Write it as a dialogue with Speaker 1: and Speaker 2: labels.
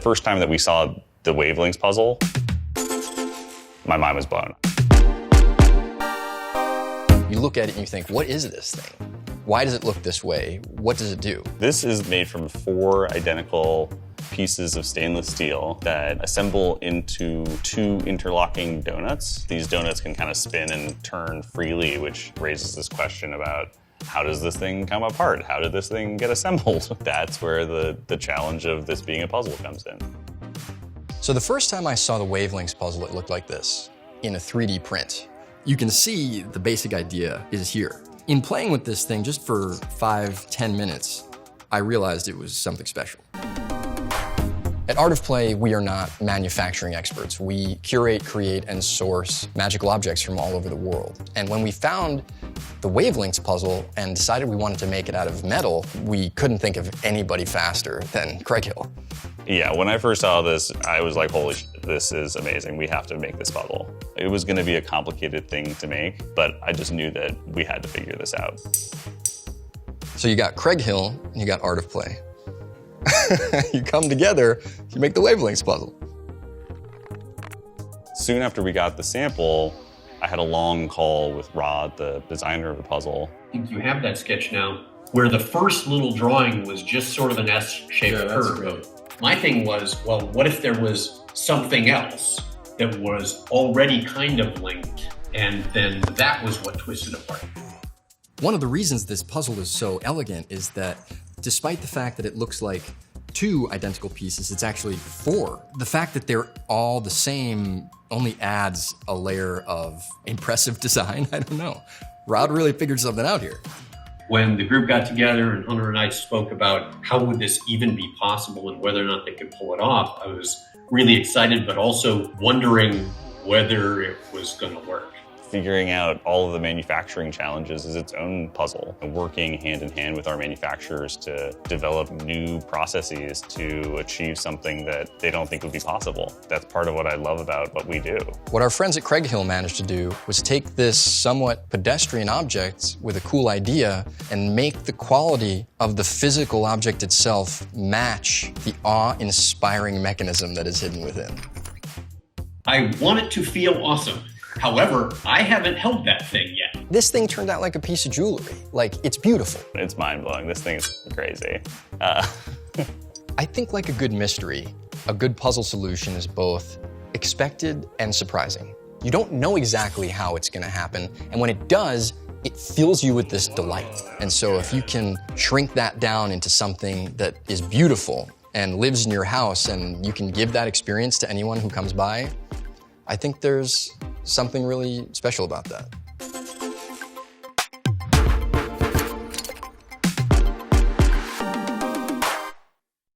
Speaker 1: first time that we saw the Wavelinks puzzle, my mind was blown.
Speaker 2: You look at it and you think, what is this thing? Why does it look this way? What does it do?
Speaker 1: This is made from 4 identical pieces of stainless steel that assemble into 2 interlocking donuts. These donuts can kind of spin and turn freely, which raises this question about how does this thing come apart? How did this thing get assembled? That's where the challenge of this being a puzzle comes in.
Speaker 2: So the first time I saw the Wavelinks puzzle, it looked like this, in a 3D print. You can see the basic idea is here. In playing with this thing just for 5-10 minutes, I realized it was something special. At Art of Play, we are not manufacturing experts. We curate, create, and source magical objects from all over the world. And when we found the Wavelinks puzzle and decided we wanted to make it out of metal, we couldn't think of anybody faster than Craig Hill.
Speaker 1: Yeah, when I first saw this, I was like, holy shit, this is amazing. We have to make this puzzle. It was gonna be a complicated thing to make, but I just knew that we had to figure this out.
Speaker 2: So you got Craig Hill, and you got Art of Play. You come together, you make the Wavelinks puzzle.
Speaker 1: Soon after we got the sample, I had a long call with Rod, the designer of the puzzle.
Speaker 3: I think you have that sketch now, where the first little drawing was just sort of an S-shaped curve. My thing was, well, what if there was something else that was already kind of linked, and then that was what twisted apart?
Speaker 2: One of the reasons this puzzle is so elegant is that despite the fact that it looks like 2 identical pieces, it's actually 4. The fact that they're all the same only adds a layer of impressive design. I don't know. Rod really figured something out here.
Speaker 3: When the group got together and Hunter and I spoke about how would this even be possible and whether or not they could pull it off, I was really excited, but also wondering whether it was going to work.
Speaker 1: Figuring out all of the manufacturing challenges is its own puzzle, and working hand in hand with our manufacturers to develop new processes to achieve something that they don't think would be possible. That's part of what I love about what we do.
Speaker 2: What our friends at Craig Hill managed to do was take this somewhat pedestrian object with a cool idea and make the quality of the physical object itself match the awe-inspiring mechanism that is hidden within.
Speaker 3: I want it to feel awesome. However, I haven't held that thing yet.
Speaker 2: This thing turned out like a piece of jewelry. Like, it's beautiful.
Speaker 1: It's mind-blowing. This thing is crazy.
Speaker 2: I think like a good mystery, a good puzzle solution is both expected and surprising. You don't know exactly how it's gonna happen, and when it does, it fills you with this delight. And so if you can shrink that down into something that is beautiful and lives in your house, and you can give that experience to anyone who comes by, I think there's something really special about that.